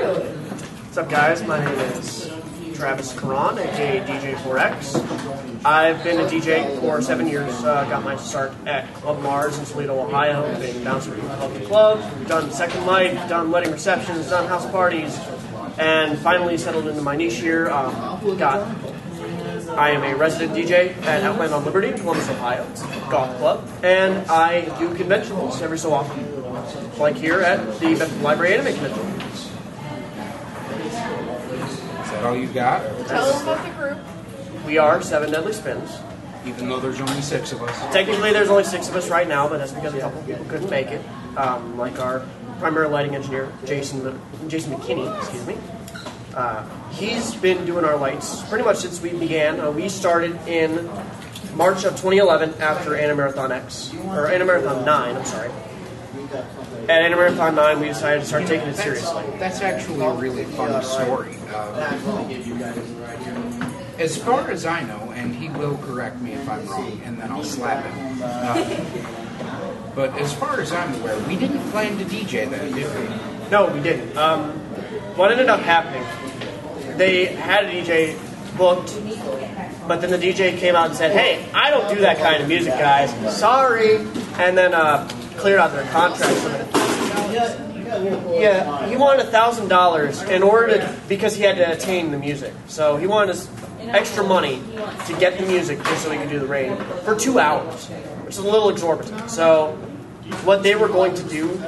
What's up, guys? My name is Travis Karan, aka DJ4X. I've been a DJ for 7 years. Got my start at Club Mars in Toledo, Ohio. Been bouncing from club to club. Done second light, done wedding receptions, done house parties, and finally settled into my niche here. I am a resident DJ at Outland on Liberty in Columbus, Ohio. It's a goth club, and I do conventions every so often, like here at the Bedford Library Anime Convention. Is that all you got? Tell them about the group. We are Seven Deadly Spins. Even though there's only 6 of us. Technically, there's only 6 of us right now, but that's because a couple people couldn't make it. Like our primary lighting engineer, Jason McKinney, excuse me. He's been doing our lights pretty much since we began. We started in March of 2011 after Animarathon X, or Animarathon 9, I'm sorry. At Animarathon 9, we decided to start taking it seriously. That's actually a really fun story. As far as I know, and he will correct me if I'm wrong, and then I'll slap him. But as far as I'm aware, we didn't plan to DJ then, did we? No, we didn't. What ended up happening, they had a DJ booked, but then the DJ came out and said, "Hey, I don't do that kind of music, guys. Sorry." And then cleared out their contract for it. Yeah, he wanted $1,000 in order to, because he had to attain the music. So he wanted extra money to get the music just so he could do the raid for 2 hours, which is a little exorbitant. So what they were going to do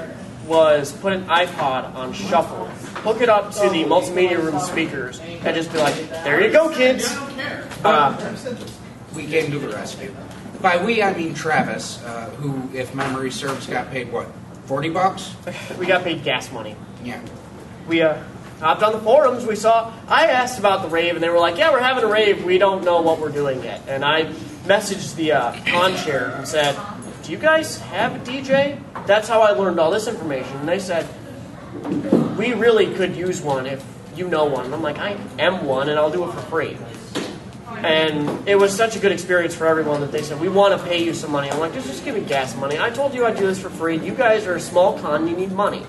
was put an iPod on shuffle, hook it up to the multimedia room speakers, and just be like, "There you go, kids." We came to the rescue. By we, I mean Travis, who, if memory serves, got paid, what, $40? We got paid gas money. Yeah. We hopped on the forums. I asked about the rave, and they were like, "Yeah, we're having a rave. We don't know what we're doing yet." And I messaged the con chair and said, "Do you guys have a DJ?" That's how I learned all this information. And they said, "We really could use one if you know one." And I'm like, "I am one, and I'll do it for free." And it was such a good experience for everyone that they said, "We want to pay you some money." I'm like, just give me gas money. I told you I'd do this for free. You guys are a small con. You need money.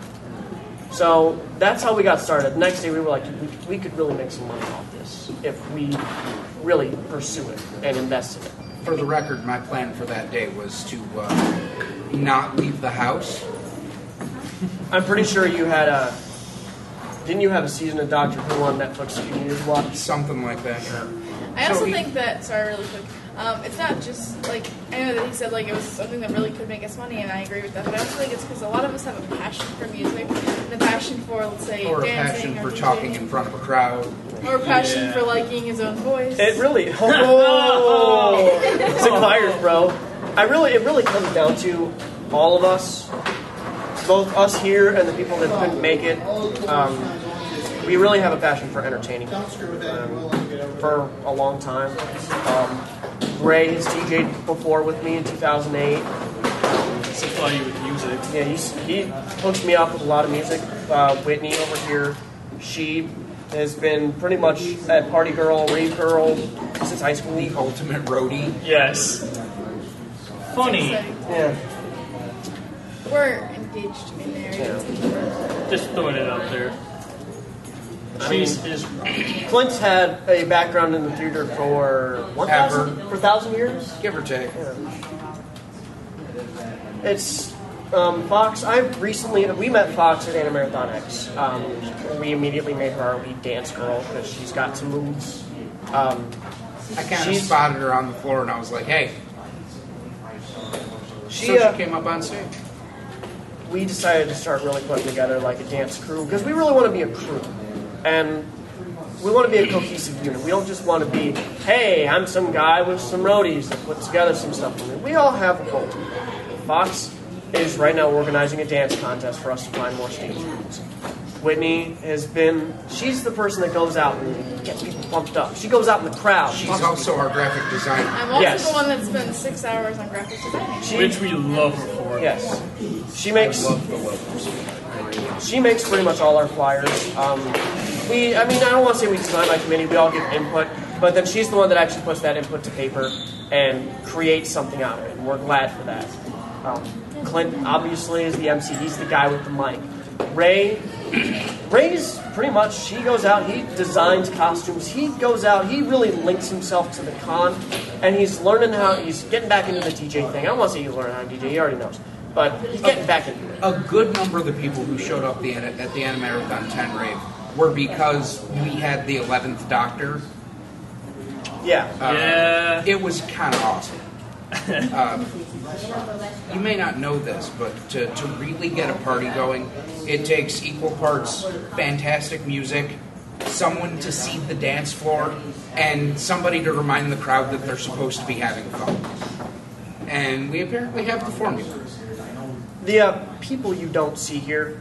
So that's how we got started. The next day we were like, we could really make some money off this if we really pursue it and invest in it. For the record, my plan for that day was to not leave the house. I'm pretty sure you had didn't you have a season of Doctor Who on Netflix that you needed to watch? Something like that, yeah. I also think that, sorry, really quick, it's not just, like, I know that he said, like, it was something that really could make us money, and I agree with that, but I also think it's because a lot of us have a passion for music, and a passion for, let's say, or dancing, a passion for DJing, talking in front of a crowd. or a passion for liking his own voice. It really, it's acquired, bro. It really comes down to all of us, both us here and the people that couldn't make it. We really have a passion for entertaining for a long time. Ray has DJ'd before with me in 2008. Supply you with music. Yeah, he hooks me up with a lot of music. Whitney over here, she has been pretty much a party girl, rave girl since high school. The ultimate roadie. Yes. Funny. Yeah. We're engaged in marriage. Just throwing it out there. Clint's had a background in the theater for 1,000 years? Give or take. Yeah. It's Fox. We met Fox at Animarathon X. We immediately made her our lead dance girl because she's got some moves. I kind of spotted her on the floor and I was like, "Hey." She came up on stage. We decided to start really putting together like a dance crew because we really want to be a crew. And we want to be a cohesive unit. We don't just want to be, "Hey, I'm some guy with some roadies that put together some stuff." We all have a goal. Fox is right now organizing a dance contest for us to find more stage rooms. Whitney she's the person that goes out and gets people pumped up. She goes out in the crowd. She's also our graphic designer. I'm also the one that spends 6 hours on graphic design. Which we love her for. Yes. She makes pretty much all our flyers. I don't want to say we design by committee. We all give input. But then she's the one that actually puts that input to paper and creates something out of it. And we're glad for that. Clint, obviously, is the MC. He's the guy with the mic. Ray Ray's pretty much, he goes out, he designs costumes, he goes out, he really links himself to the con, and he's learning how, he's getting back into the DJ thing. I don't want to say he's learning how to DJ, he already knows, but he's getting back into it. A good number of the people who showed up at the Animarathon 10 rave were because we had the 11th Doctor. Yeah. It was kind of awesome. You may not know this, but to really get a party going, it takes equal parts fantastic music, someone to seed the dance floor, and somebody to remind the crowd that they're supposed to be having fun. And we apparently have the formula. The people you don't see here,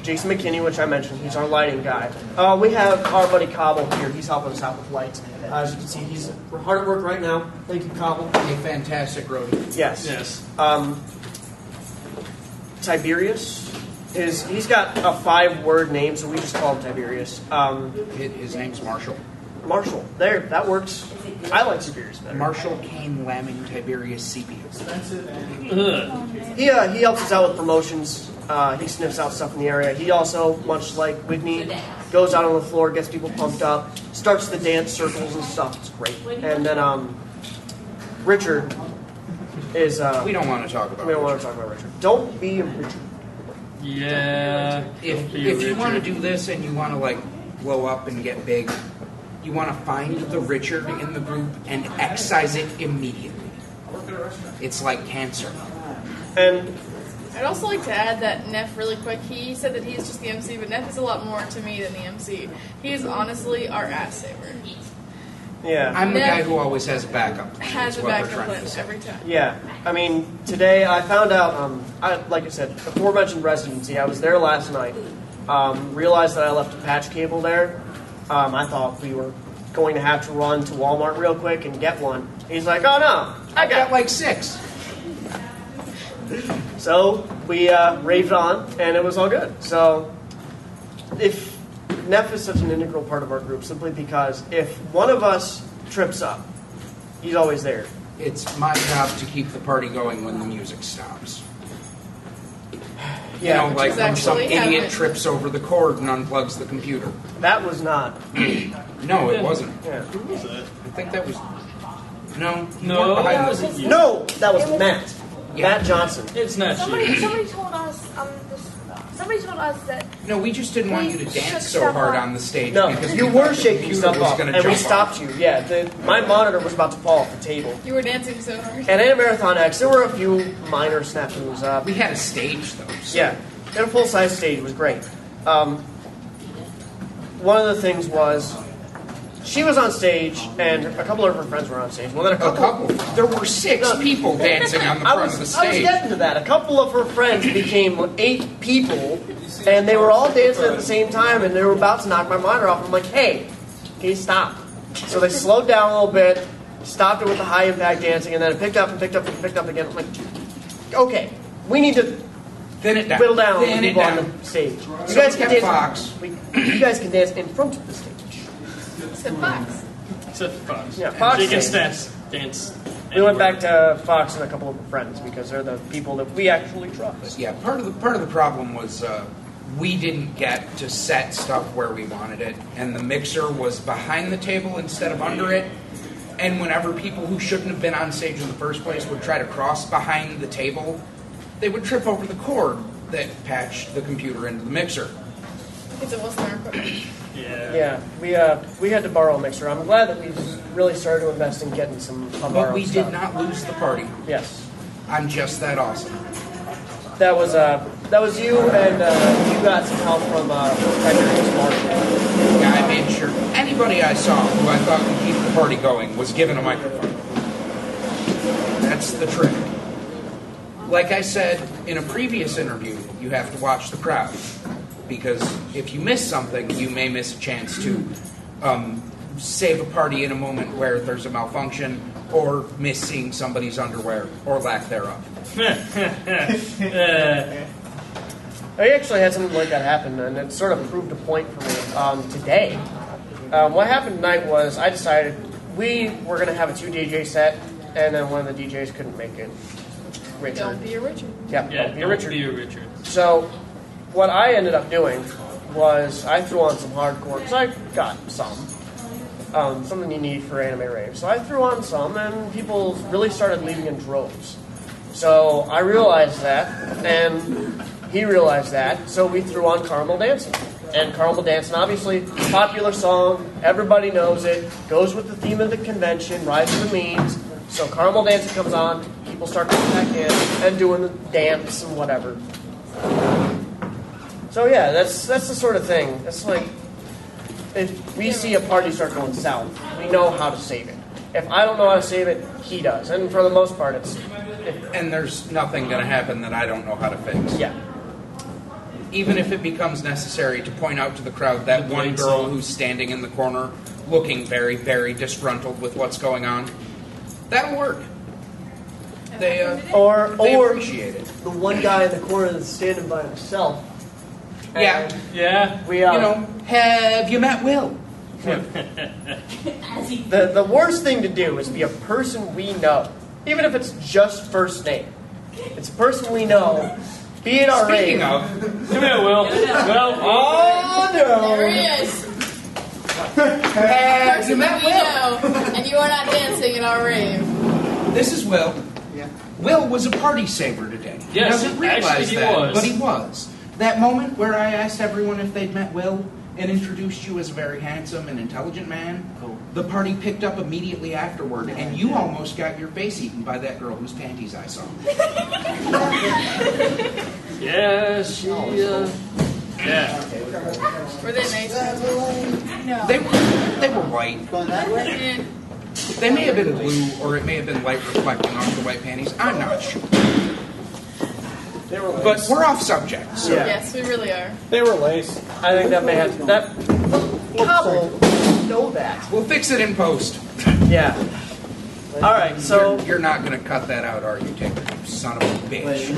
Jason McKinney, which I mentioned, he's our lighting guy. We have our buddy Cobble here. He's helping us out with lights. As you can see, he's hard at work right now. Thank you, Cobble. A fantastic roadie. Yes. Tiberius he's got a 5-word name, so we just call him Tiberius. His name's Marshall. Marshall. There, that works. I like Tiberius better. Marshall Kane Lambing Tiberius Sepia. He helps us out with promotions. He sniffs out stuff in the area. He also, much like Whitney, goes out on the floor, gets people pumped up, starts the dance circles and stuff. It's great. And then Richard is... we don't want to talk about We don't want to talk about Richard. Don't be a Richard. Yeah. If you want to do this and you want to like blow up and get big, you want to find the Richard in the group and excise it immediately. It's like cancer. And I'd also like to add that Neff, really quick, he said that he's just the MC, but Neff is a lot more to me than the MC. He is honestly our ass saver. yeah. I'm the Neff guy who always has a backup. Has That's a what we're backup trying plan to say. every time. Yeah, I mean, today I found out, like I said, aforementioned residency, I was there last night, realized that I left a patch cable there. I thought we were going to have to run to Walmart real quick and get one. He's like, oh no, I got like 6. So we raved on, and it was all good. So if Neff is such an integral part of our group, simply because if one of us trips up, he's always there. It's my job to keep the party going when the music stops. Yeah, You know, like when some actually idiot happened. trips over the cord and unplugs the computer. that was not. No, it wasn't. Yeah. Who was that? I think that was... No, you No, weren't behind that the- was you. No, that was Matt. Yeah. Matt Johnson. It's not Somebody you. told us somebody told us that No, we just didn't want you to We dance shook so stuff hard up. on the stage. No, because you we were thought the shaking computer stuff was up, gonna and we jump stopped off. you. Yeah, my monitor was about to fall off the table. You were dancing so hard. And at Marathon X, there were a few minor snafus. We had a stage, though. So. Yeah, and a full-size stage was great. One of the things was, she was on stage, and a couple of her friends were on stage. Well, then A couple. There were 6 people dancing on the I front was of the I was stage. getting to that. A couple of her friends became 8 people, and they were all dancing at the same time, and they were about to knock my monitor off. I'm like, hey, can you stop? So they slowed down a little bit, stopped it with the high-impact dancing, and then it picked up and picked up and picked up again. I'm like, okay, we need to Thin it down. whittle down Thin the it people on down. the stage. You So guys we can got dance. Fox. You guys can dance in front of the stage. Except Fox. Except for Fox. Yeah, Fox She can danced. dance. We went back to Fox and a couple of her friends because they're the people that we actually trust. Yeah, part of the problem was we didn't get to set stuff where we wanted it, and the mixer was behind the table instead of under it. And whenever people who shouldn't have been on stage in the first place would try to cross behind the table, they would trip over the cord that patched the computer into the mixer. Because it wasn't our equipment. Yeah. Yeah, we had to borrow a mixer. I'm glad that we really started to invest in getting some But borrowed we stuff. did not lose the party. Yes, I'm just that awesome. that was you, and you got some help from Tiberius Marshall. Yeah, I made sure anybody I saw who I thought could keep the party going was given a microphone. That's the trick. Like I said in a previous interview, you have to watch the crowd. Because if you miss something, you may miss a chance to save a party in a moment where there's a malfunction, or miss seeing somebody's underwear, or lack thereof. I actually had something like that happen, and it sort of proved a point for me today. What happened tonight was I decided we were going to have a 2 DJ set, and then one of the DJs couldn't make it. Richard. Don't be a Richard. Yeah, Yeah, don't be a Richard. Be a Richard. So what I ended up doing was I threw on some hardcore, because I got something you need for anime rave. So I threw on some, and people really started leaving in droves. So I realized that, and he realized that, so we threw on Caramel Dancing. And Caramel Dancing, obviously, popular song, everybody knows it, goes with the theme of the convention, Rise of the Means. So Caramel Dancing comes on, people start coming back in and doing the dance and whatever. So yeah, that's the sort of thing. That's like, if we see a party start going south, we know how to save it. If I don't know how to save it, he does. And for the most part, And there's nothing going to happen that I don't know how to fix. Yeah. Even if it becomes necessary to point out to the crowd that one girl who's standing in the corner looking very, very disgruntled with what's going on, that'll work. They appreciate it. The one guy in the corner that's standing by himself. Yeah. Yeah. We, have you met Will? The worst thing to do is be a person we know, even if it's just first name. It's a person we know. Be it our Speaking rave. of, Come here, Will. Well, Oh no! There he is. have you Person met that we Will? know, and you are not dancing in our rave. This is Will. Yeah. Will was a party saver today. He Yes, doesn't realize actually he that, was. but he was. That moment where I asked everyone if they'd met Will and introduced you as a very handsome and intelligent man, the party picked up immediately afterward, and you almost got your face eaten by that girl whose panties I saw. yeah, she, yeah. Were they nice? No. They were white. Going that way? Eh. They may have been blue, or it may have been light reflecting off the white panties. I'm not sure. They were But we're off subject. So. Yeah. Yes, we really are. They were lace. I think that may have that. Couple know that. We'll fix it in post. Yeah. All right. So You're not going to cut that out, are you, Taylor? You son of a bitch.